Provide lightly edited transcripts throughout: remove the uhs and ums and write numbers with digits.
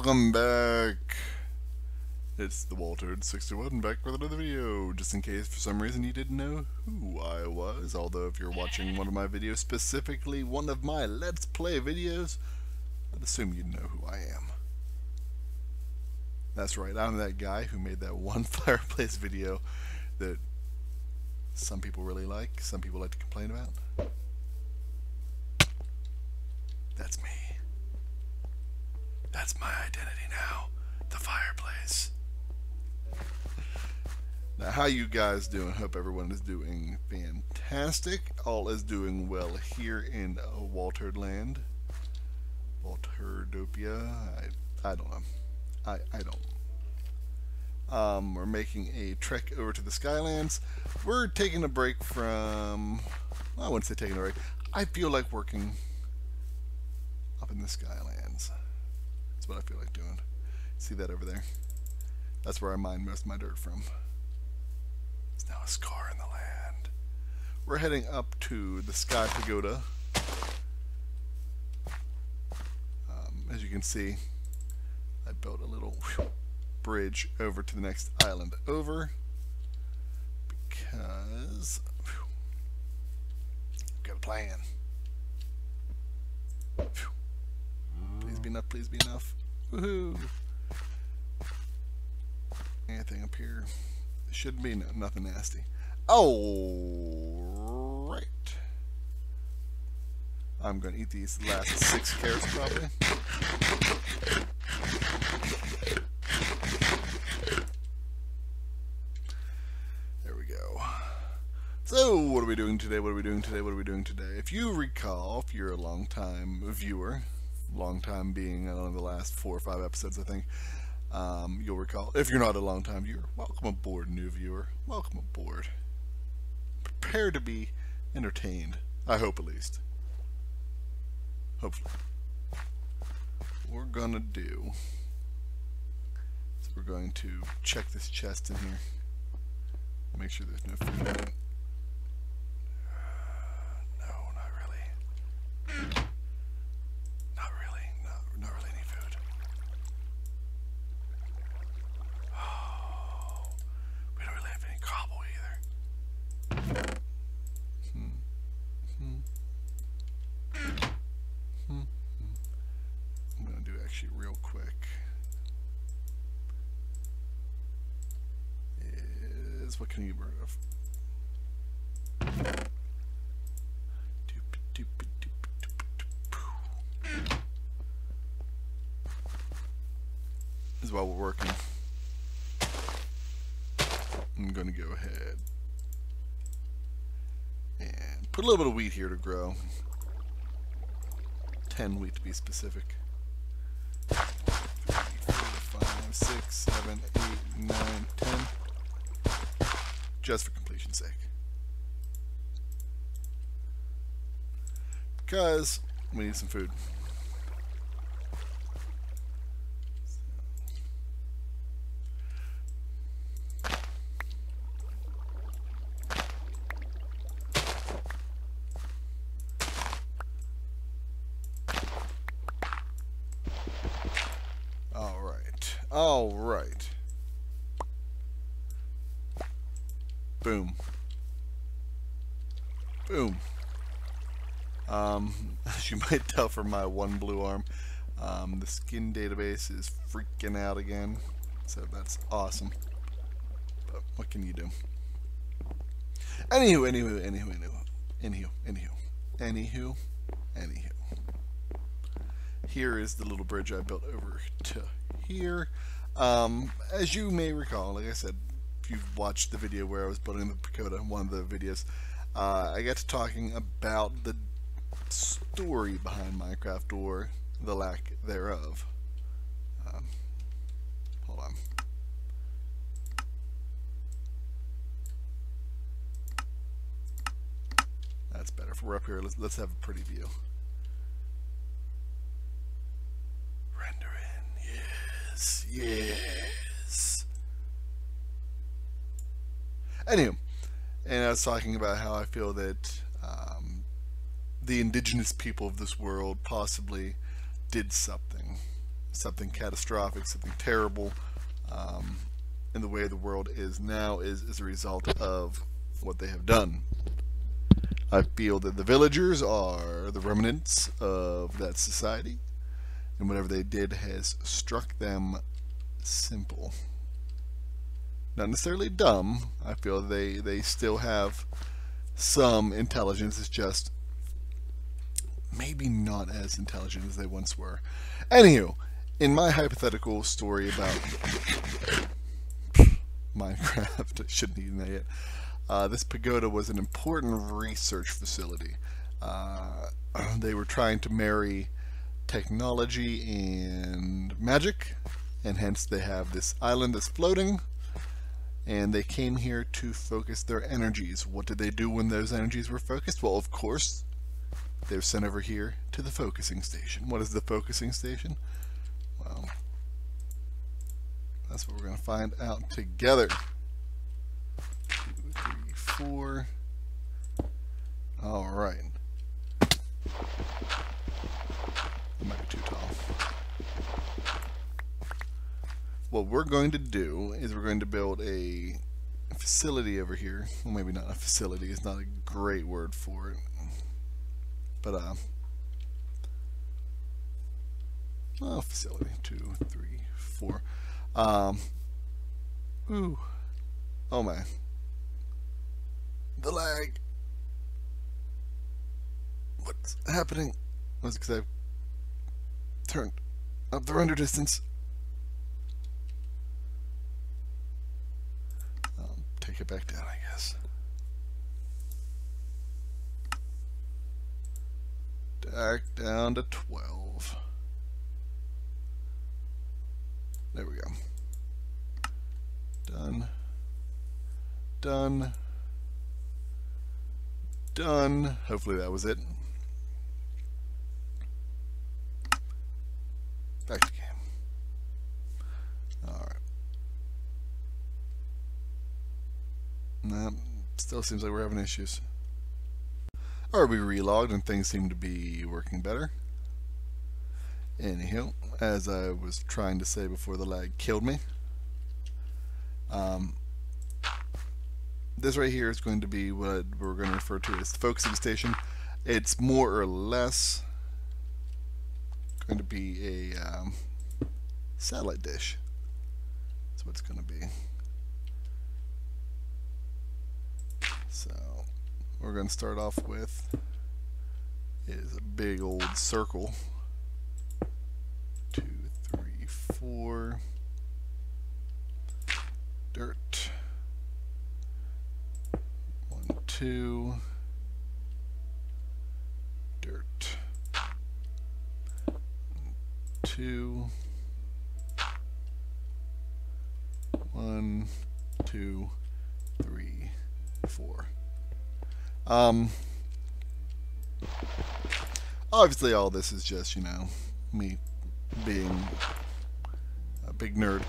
Welcome back. It's TheWalterd61 back with another video. Just in case for some reason you didn't know who I was, although if you're watching one of my videos, specifically one of my Let's Play videos, I'd assume you'd know who I am. That's right, I'm that guy who made that one fireplace video that some people really like, some people like to complain about. That's me. That's my identity now, the fireplace. Now, how you guys doing? Hope everyone is doing fantastic. All is doing well here in Walterd land. Walterdopia. I don't know. I don't. We're making a trek over to the Skylands. We're taking a break from... well, I wouldn't say taking a break. I feel like working up in the Skylands. That's what I feel like doing. See that over there? That's where I mine most of my dirt from. There's now a scar in the land. We're heading up to the Sky Pagoda. As you can see, I built a little bridge over to the next island over because I've got a plan. Please be enough, please be enough. Woohoo! Anything up here? Shouldn't be nothing nasty. Oh, right. I'm gonna eat these last 6 carrots probably. There we go. So, what are we doing today? What are we doing today? What are we doing today? If you recall, if you're a long-time viewer, long-time being the last 4 or 5 episodes, I think, you'll recall. If you're not a long-time viewer, welcome aboard, new viewer. Welcome aboard. Prepare to be entertained. I hope, at least. Hopefully. What we're gonna do is we're going to check this chest in here. Make sure there's no food in it. No, not really. Not really. Not really any food. Oh, we don't really have any cobble either. I'm gonna do actually real quick is what can you get rid of? This is while we're working. I'm gonna go ahead and put a little bit of wheat here to grow. 10 wheat to be specific. 3, 4, 5, 6, 7, 8, 9, 10. Just for completion's sake. Because we need some food. All right. Boom. Boom. As you might tell from my one blue arm, the skin database is freaking out again. So that's awesome. But what can you do? Anywho. Here is the little bridge I built over to here. As you may recall, like I said, if you've watched the video where I was building the pagoda, one of the videos, I got to talking about the story behind Minecraft, or the lack thereof. Hold on. That's better. If we're up here, let's have a pretty view. Yes. Anywho, and I was talking about how I feel that the indigenous people of this world possibly did something something catastrophic, something terrible, in the way the world is now is a result of what they have done. I feel that the villagers are the remnants of that society, and whatever they did has struck them simple. Not necessarily dumb. I feel they still have some intelligence. It's just maybe not as intelligent as they once were. Anywho, in my hypothetical story about Minecraft, I shouldn't have eaten that yet. This pagoda was an important research facility. They were trying to marry technology and magic, and hence they have this island that's floating, and they came here to focus their energies. What did they do when those energies were focused? Well, of course, they were sent over here to the focusing station. What is the focusing station? Well, that's what we're going to find out together. 2, 3, 4. All right. That might be too tall. What we're going to do is we're going to build a facility over here. Well, maybe not a facility. It's not a great word for it. But, well, facility. 2, 3, 4. Ooh. Oh, my. The lag. What's happening? Was it because I turned up the render distance? I'll take it back down, I guess. Back down to 12. There we go. Done. Done. Done. Hopefully that was it. Back to game. Alright. Nah, still seems like we're having issues. Or we relogged and things seem to be working better. Anywho, as I was trying to say before the lag killed me, this right here is going to be what we're going to refer to as the focusing station. It's more or less going to be a satellite dish. That's what it's going to be. So we're going to start off with is a big old circle. 2, 3, 4. Dirt. 1, 2. Dirt. 2. 1, 2, 3, 4. Obviously all this is just, you know, me being a big nerd.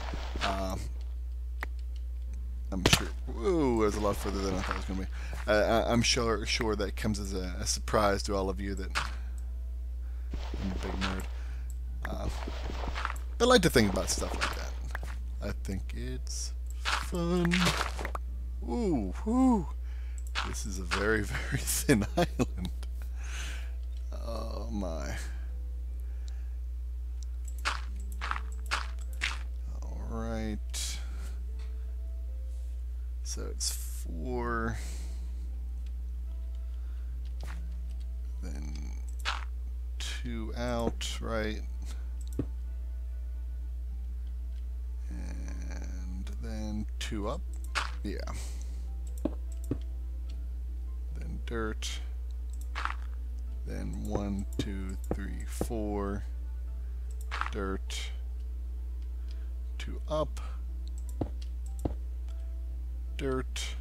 I'm sure. Ooh, it was a lot further than I thought it was going to be. I'm sure that comes as a surprise to all of you that I'm a big nerd. But I like to think about stuff like that. I think it's fun. Ooh, whoo. This is a very, very thin island. Oh my. Alright. So it's 4. Then 2 out, right? And then 2 up. Yeah. Then dirt. Then 1, 2, 3, 4. Dirt. 2 up. Dirt.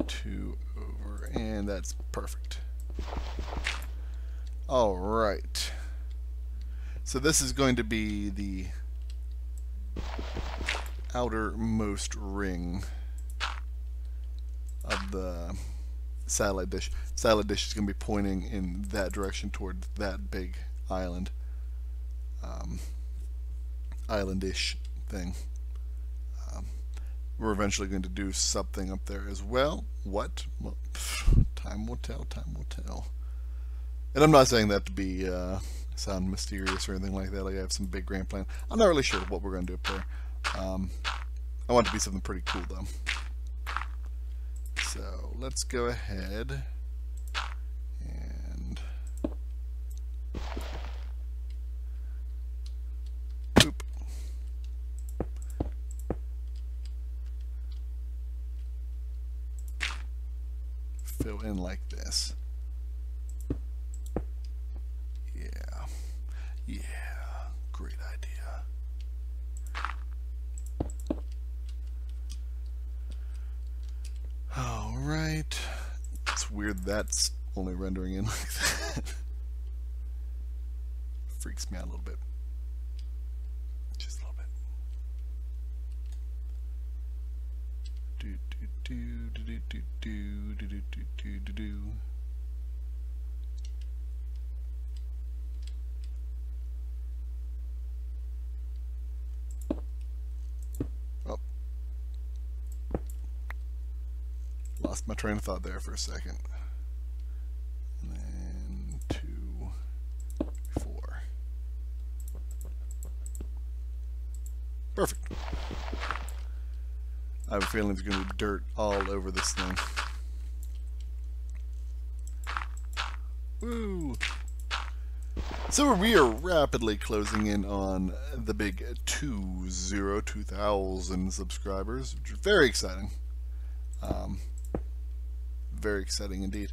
2 over, and that's perfect. All right. So this is going to be the outermost ring of the satellite dish. Satellite dish is going to be pointing in that direction toward that big island. islandish thing. We're eventually going to do something up there as well. What? Well, time will tell. Time will tell. And I'm not saying that to be sound mysterious or anything like that. Like I have some big grand plan. I'm not really sure what we're going to do up there. I want it to be something pretty cool though. So let's go ahead and boop. Fill in like this. Yeah, great idea. Alright. It's weird that's only rendering in like that. Freaks me out a little bit. Just a little bit. Do do do do do do do do do do do. Oh. Lost my train of thought there for a second. And then 2, 4. Perfect. I have a feeling there's going to be dirt all over this thing. Woo! So we are rapidly closing in on the big 2,000 subscribers, which is very exciting. Very exciting indeed.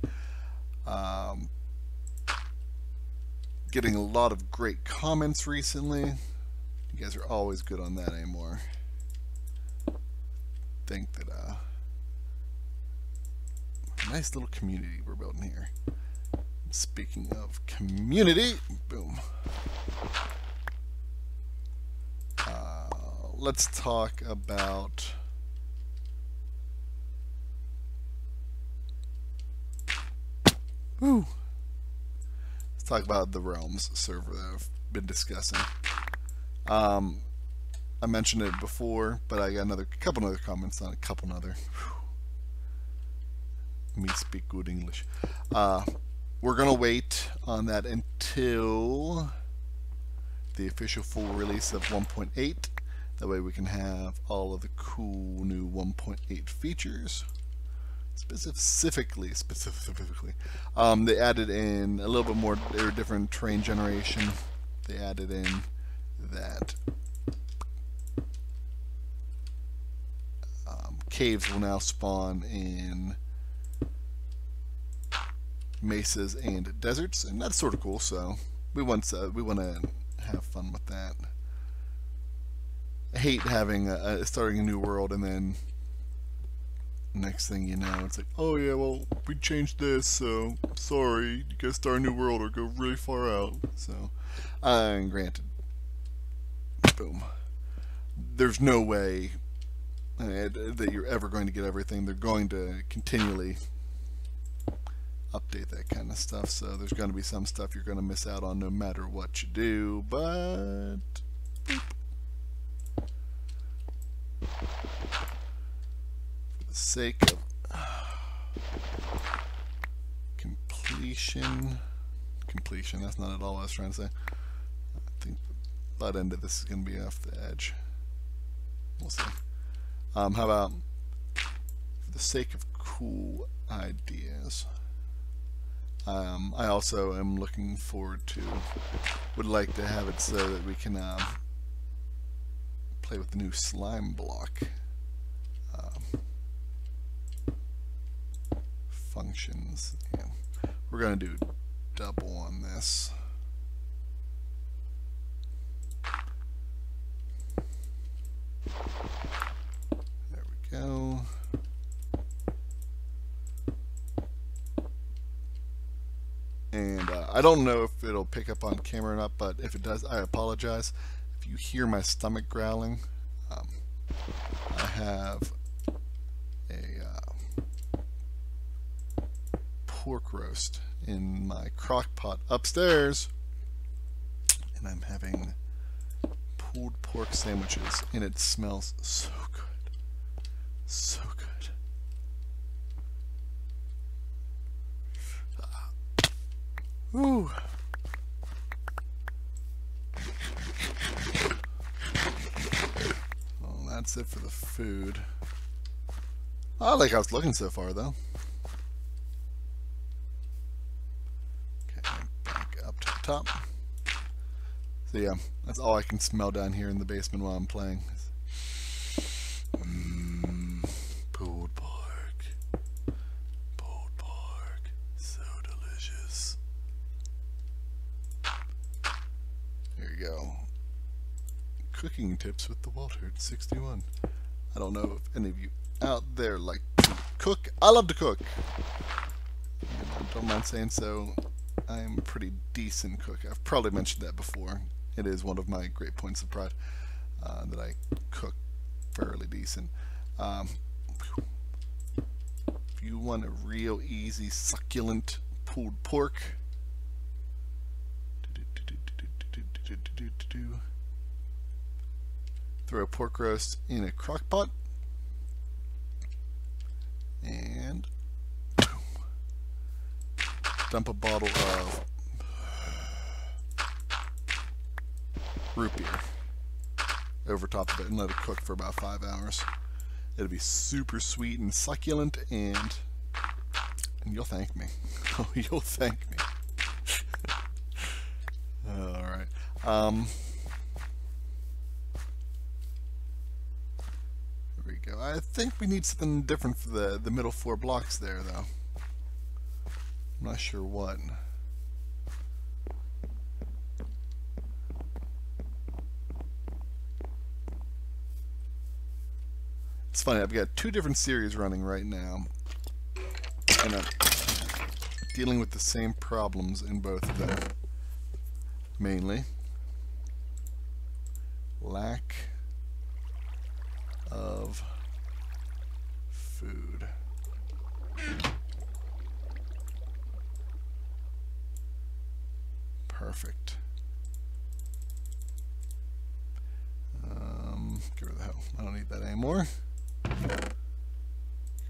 Getting a lot of great comments recently. You guys are always good on that anymore. Think that nice little community we're building here. Speaking of community, boom. Let's talk about let's talk about the Realms server that I've been discussing. I mentioned it before, but I got a couple other comments on it. Me speak good English. We're gonna wait on that until the official full release of 1.8. That way we can have all of the cool new 1.8 features. Specifically, they added in a little bit more different terrain generation. They added in that caves will now spawn in mesas and deserts, and that's sort of cool. So we want to have fun with that. I hate having starting a new world and then next thing you know it's like, oh yeah, well we changed this, so sorry, you gotta start a new world or go really far out. So and granted, boom, there's no way that you're ever going to get everything. They're going to continually update that kind of stuff, so there's going to be some stuff you're going to miss out on no matter what you do, but for the sake of completion, that's not at all what I was trying to say. I think the butt end of this is going to be off the edge. We'll see. How about, for the sake of cool ideas, I also am looking forward to, would like to have it so that we can play with the new slime block functions. Yeah. We're going to do double on this. There we go. And I don't know if it'll pick up on camera or not, but if it does, I apologize. If you hear my stomach growling, I have a pork roast in my crock pot upstairs, and I'm having pulled pork sandwiches, and it smells so good. So good. Woo. Well, that's it for the food. I like how it's looking so far, though. Okay, back up to the top. So yeah, that's all I can smell down here in the basement while I'm playing. Pulled pork. Pulled pork. So delicious. There you go. Cooking tips with TheWalterd61. I don't know if any of you out there like to cook. I love to cook. And don't mind saying so. I'm a pretty decent cook. I've probably mentioned that before. It is one of my great points of pride that I cook fairly decent. If you want a real easy, succulent pulled pork, throw a pork roast in a crock pot and dump a bottle of root beer over top of it and let it cook for about 5 hours. It'll be super sweet and succulent, and you'll thank me. Oh, you'll thank me. All right. There we go. I think we need something different for the middle 4 blocks there, though. I'm not sure what. It's funny, I've got 2 different series running right now, and I'm dealing with the same problems in both of them. Mainly, lack of food. Perfect. Get rid of the hell. I don't need that anymore. Get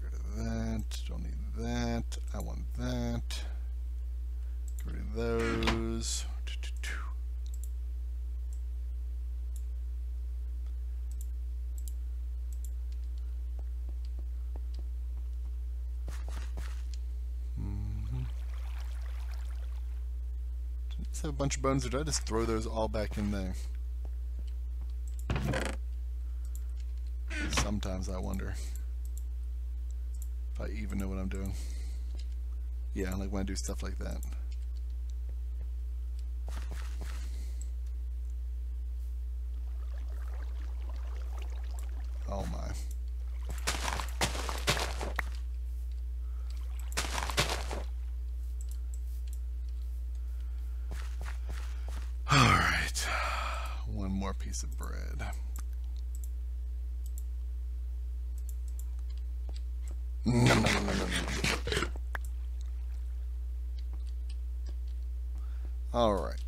rid of that. Don't need that. I want that. Get rid of those. Just have a bunch of bones, or did I just throw those all back in there? Sometimes I wonder if I even know what I'm doing. Yeah, like when I do stuff like that. Oh my. Alright. One more piece of bread. No. All right.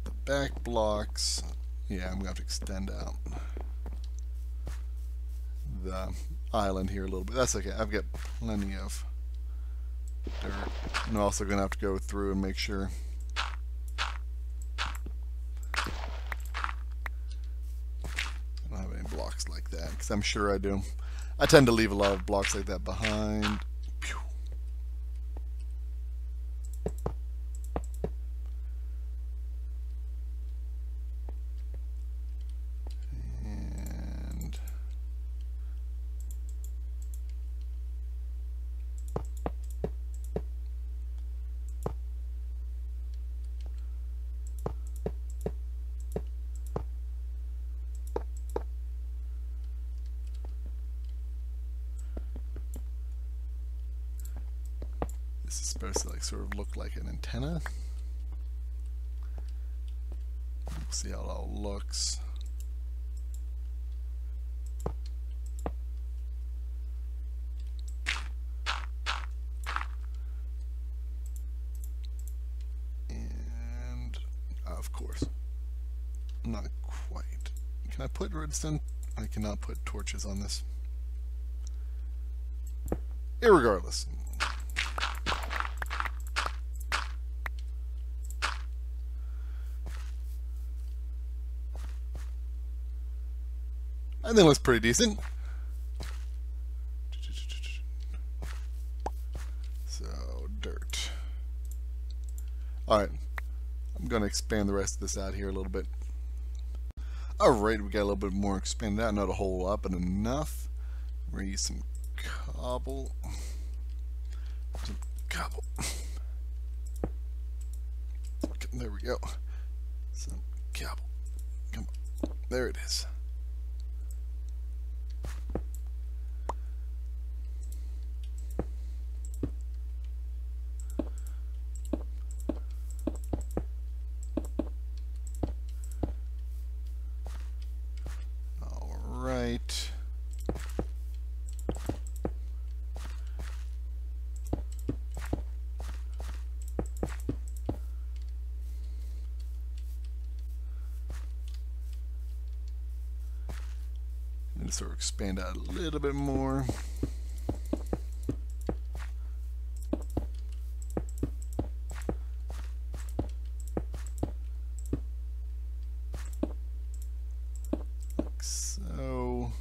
The back blocks. Yeah, I'm going to have to extend out the island here a little bit. That's okay. I've got plenty of dirt. I'm also going to have to go through and make sure blocks like that, because I'm sure I do. I tend to leave a lot of blocks like that behind. Pew. And this is supposed to like sort of look like an antenna. We'll see how it all looks. course. Not quite. Can I put redstone? I cannot put torches on this. Irregardless. I think it looks pretty decent. So, dirt. Alright. I'm going to expand the rest of this out here a little bit. Alright, we got a little bit more expanded out. Not a whole lot, but enough. We're going to use some cobble. Some cobble. There we go. Some cobble. Come on. There it is. Right. And just sort of expand out a little bit more. Like so.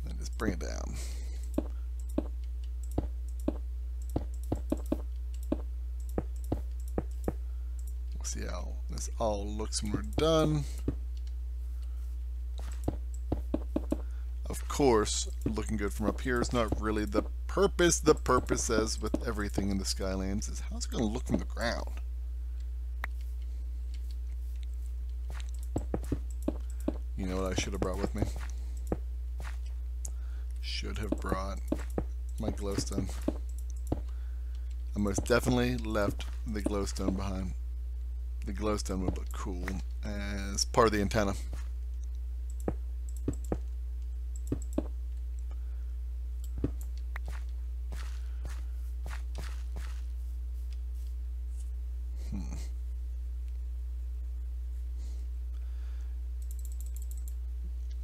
And just bring it down. We'll see how this all looks when we're done. Of course, looking good from up here is not really the purpose. The purpose, as with everything in the Skylands, is how's it going to look from the ground. You know what I should have brought with me? Should have brought my glowstone. I most definitely left the glowstone behind. The glowstone would look cool as part of the antenna.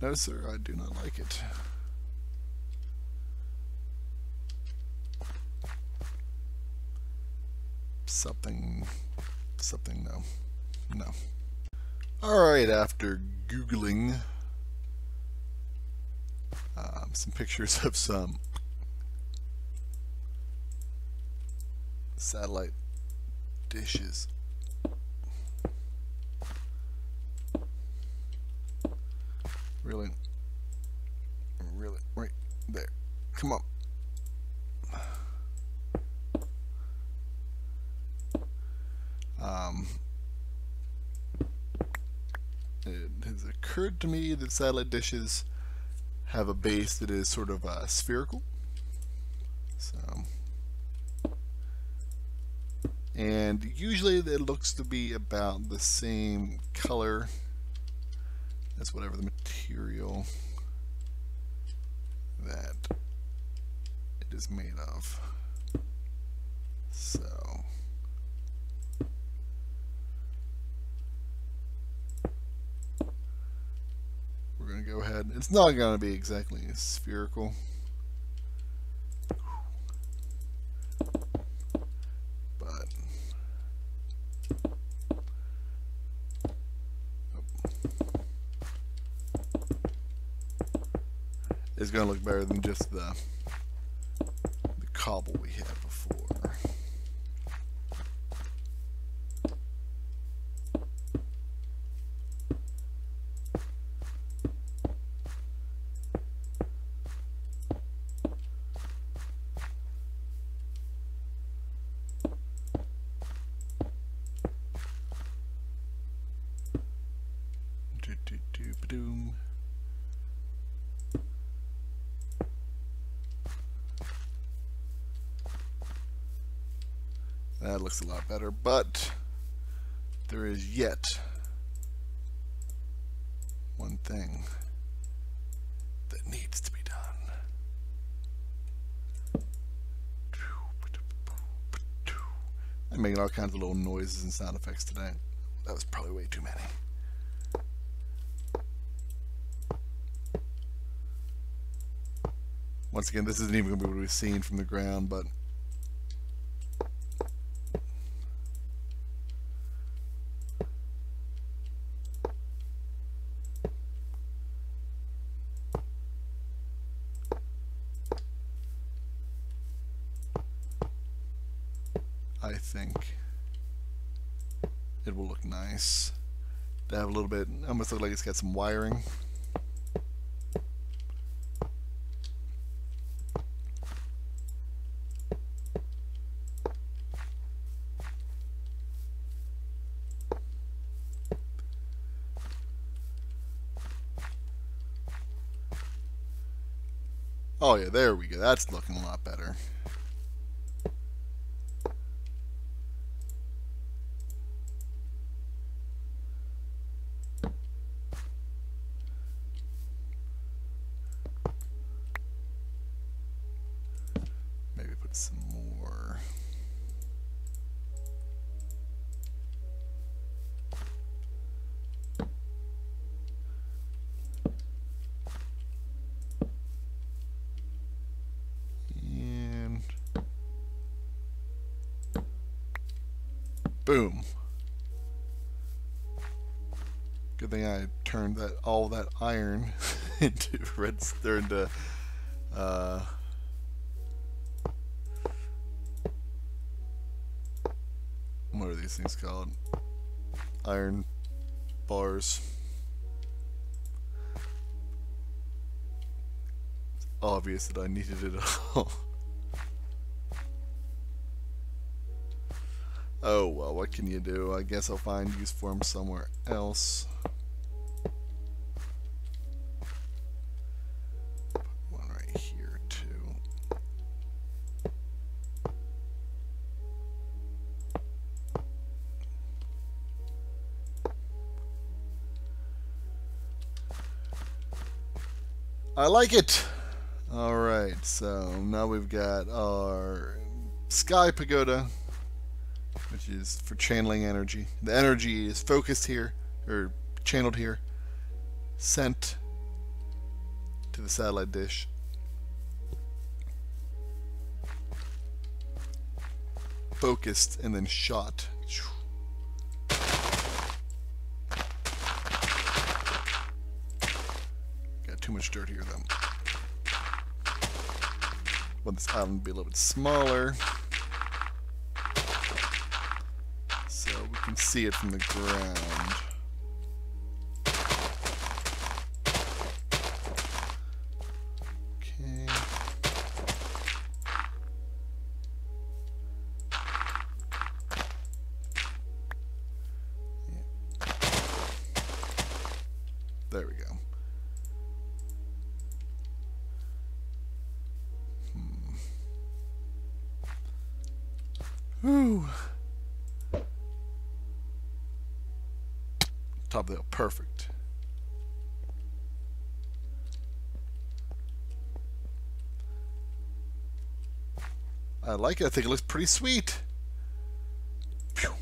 No, sir, I do not like it. Something, no. No. Alright, after Googling some pictures of some satellite dishes. Really, right there. Come on. It has occurred to me that satellite dishes have a base that is sort of spherical. So, and usually it looks to be about the same color as whatever the material that it is made of. So we're going to go ahead. It's not going to be exactly spherical. But it's going to look better than just the cobble we had before. Doom. That looks a lot better, but there is yet one thing that needs to be done. I'm making all kinds of little noises and sound effects today. That was probably way too many. Once again, this isn't even going to be able to be seen from the ground, but I think it will look nice to have a little bit, almost look like it's got some wiring. Oh yeah, there we go. That's looking a lot better. Maybe put some more. And boom. Good thing I turned all that iron into what are these things called? Iron bars. It's obvious that I needed it all. Oh well, what can you do? I guess I'll find use for them somewhere else. Put one right here too. I like it! Alright, so now we've got our sky pagoda, which is for channeling energy. The energy is focused here, or channeled here, sent to the satellite dish. Focused and then shot. Got too much dirt here though. Want this island to be a little bit smaller, so we can see it from the ground. Okay. Yeah. There we go. Whew. Top of the hill, perfect. I like it. I think it looks pretty sweet. Phew.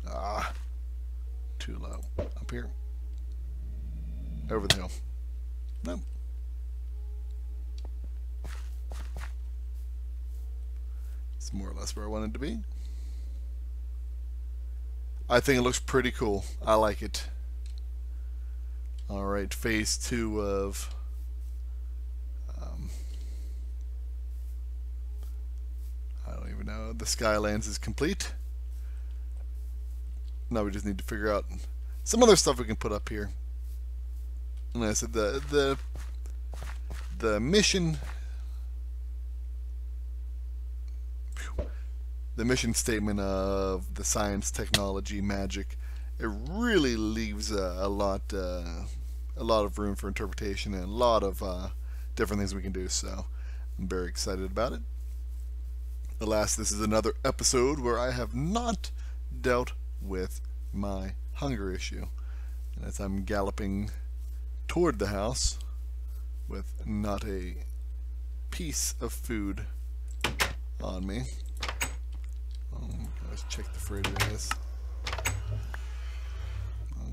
Ah, too low. Up here. Over the hill. Nope. It's more or less where I want it to be. I think it looks pretty cool. I like it. Alright, phase 2 of I don't even know. The Skylands is complete. Now we just need to figure out some other stuff we can put up here. And like I said, the mission, the mission statement of the science, technology, magic, it really leaves a lot of room for interpretation and a lot of different things we can do. So I'm very excited about it. Alas, this is another episode where I have not dealt with my hunger issue. And as I'm galloping toward the house with not a piece of food on me. Let's check the fridge, I guess.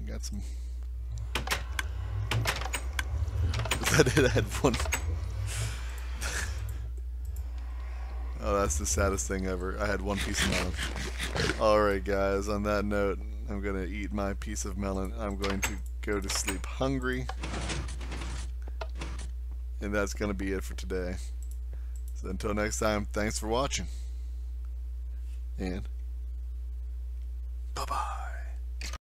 Got some. Was that it? I had one. Oh, that's the saddest thing ever. I had one piece of melon. Alright, guys, on that note, I'm going to eat my piece of melon. I'm going to go to sleep hungry. And that's going to be it for today. So until next time, thanks for watching. And bye-bye.